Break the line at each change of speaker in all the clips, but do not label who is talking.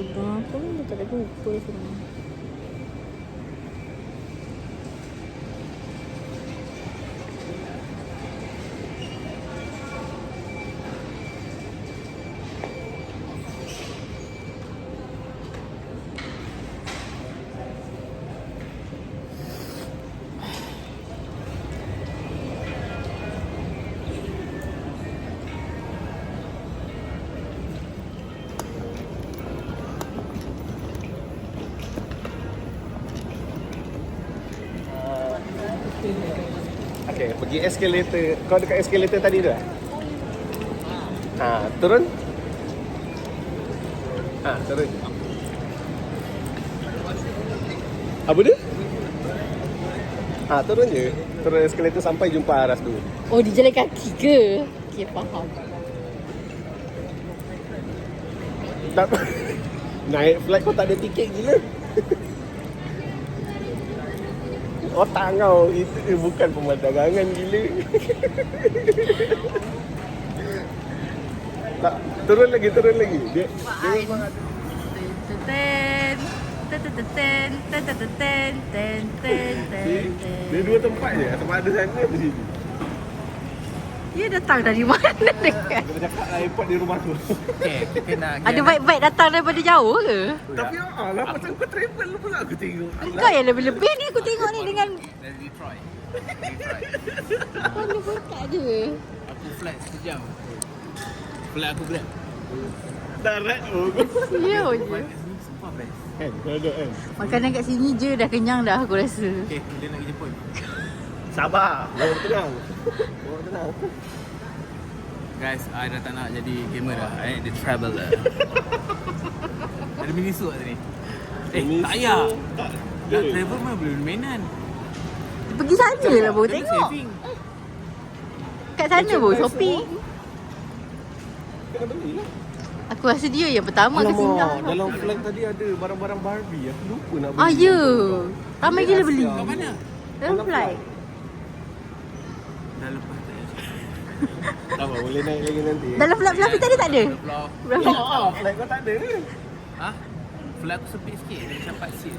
Sudah pun dia tak ada lupa semua.
Okay, pergi escalator. Kau dekat escalator tadi tu eh? Turun. Turun. Apa dia? Turun je. Turun escalator sampai jumpa aras tu.
Oh, dia jalan kaki ke? Okay, faham.
Tak. Naik flight kau tak ada tiket gila. Otak kau itu bukan pemandangan gila. Tak, turun lagi. Dia memang ada. Dia dua tempat je. Sama ada sana atau sini.
Dia datang dari mana dekat?
Dia cakap lah airport di rumah tu.
Okay, kita nak
Ada baik-baik datang daripada jauh ke?
Tapi lah macam kau travel pula aku tengok.
Kau yang lebih-lebih ni aku tengok ni dengan
dari Detroit.
mana berkat dia.
Aku flight sejam. Flight aku berat.
Darat tu.
Ya je.
Sumpah best.
Kan, kau ada kan.
Makanan kat sini je dah kenyang dah aku rasa.
Okay, dia nak pergi Jepun.
Sabar. Bawa tenang.
Guys, I dah tak nak jadi gamer dah. I need to travel dah. Ada minisu kat sini. Tak payah. Nak travel mana boleh mainan.
Pergi sana lah baru
Kena
tengok.
saving.
Kat sana baru shopping.
Kena beli lah.
Aku rasa dia yang pertama ke singgah.
Dalam flight tadi ada barang-barang Barbie. Aku lupa nak beli.
Ah ya. Ramai gila beli.
Kat mana?
Dalam flight.
Dah lepas tak payah.
Tak apa, boleh naik lagi nanti.
Dalam flight tadi tak ada?
Vlog.
Flight kau tak ada ke?
Ha? Flight aku sempit sikit. Dia macam 4 seat.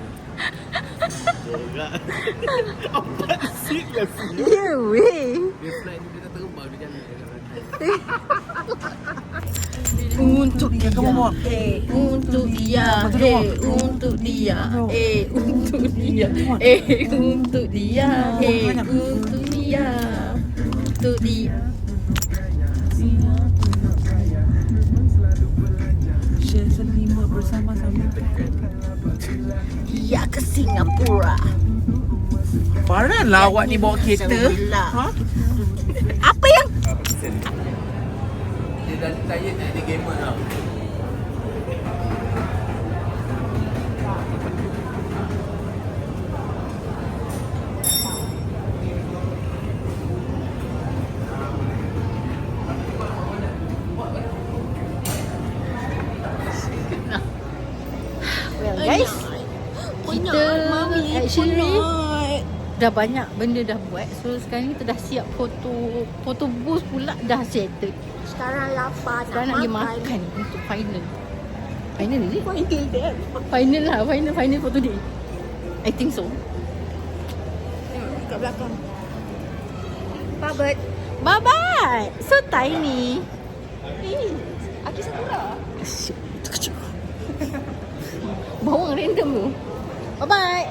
Enggak. 4 seat lah sini.
Ya weh.
Dia flight ni dia tak terbang. Dia jalan dekat rantai.
Untuk dia kamu mau untuk dia untuk dia untuk dia untuk dia untuk dia untuk dia
Share selima bersama-sama.
dia ke Singapura.
Parah lah awak ni bawa kereta.
Ha? Apa yang
Dia dah tired nak jadi gamer tau.
guys, kita actually dah banyak benda dah buat. So sekarang ni kita dah siap foto booth pula dah settle.
Sekarang lapar
Sekarang nak pergi makan untuk final. Final ni?
Panggil dia.
Final lah, final photo day. I think so.
Tengok kat belakang. Babet.
Bye-bye. So tiny.
Aki Sakura.
Bawang random tu. Bye-bye.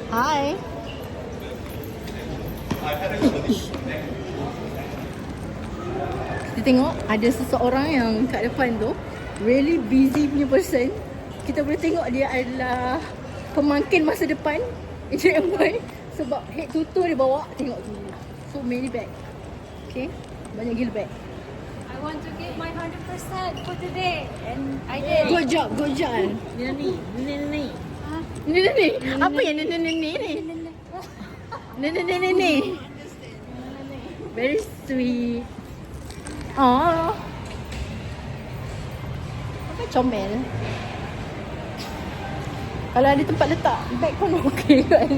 Hi. Kita tengok ada seseorang yang kat depan tu really busy punya person. Kita boleh tengok dia adalah pemangkin masa depan HMY sebab head to toe dia bawa. Tengok tu. So many bag. Okay. Banyak gila bag.
I want to get my 100% for today. And I did.
Good job. Ni. Apa yang ni? Ni. Very sweet. Oh. Apa comel? Kalau ada tempat letak bag pun okey kan.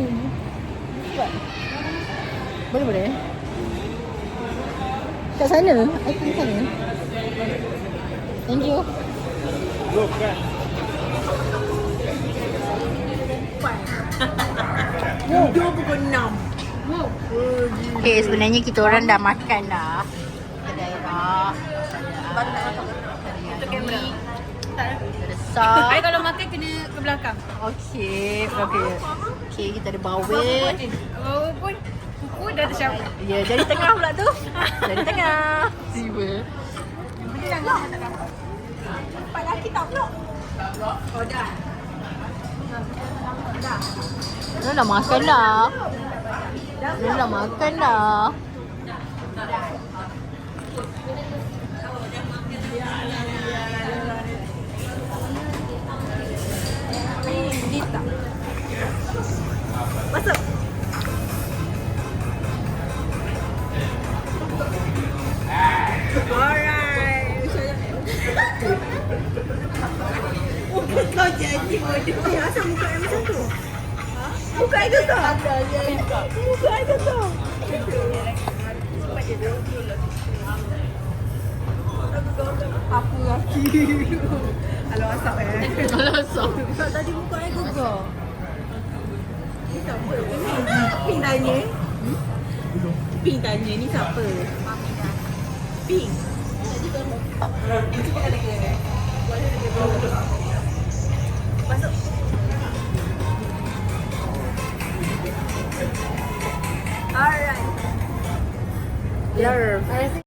Cepat. Boleh. Kat sana? I think sana. Thank you.
Look kan.
Okay, sebenarnya kita orang dah makan dah. Daerah.
Untuk kamera.
Besar.
Saya kalau makan kena ke belakang.
Okay. Okay, kita ada bawang.
Oh pun kuku dah tercapai.
Ya, jari tengah pula tu. Jari tengah. Siapa?
Empat laki tak pula. Oh dah.
Dah makan dah. Dah makan dah.
Masuk. Alright. Kau jadi bodoh. Ya, asal muka yang macam tu? Muka itu tu? Muka itu tu? Apa lagi? Alah asap
Kalau asap.
Tadi muka yang gugur. Ni siapa? Pink tanya. Pink tanya ni siapa? Pink. Masuk. Alright.
Blur.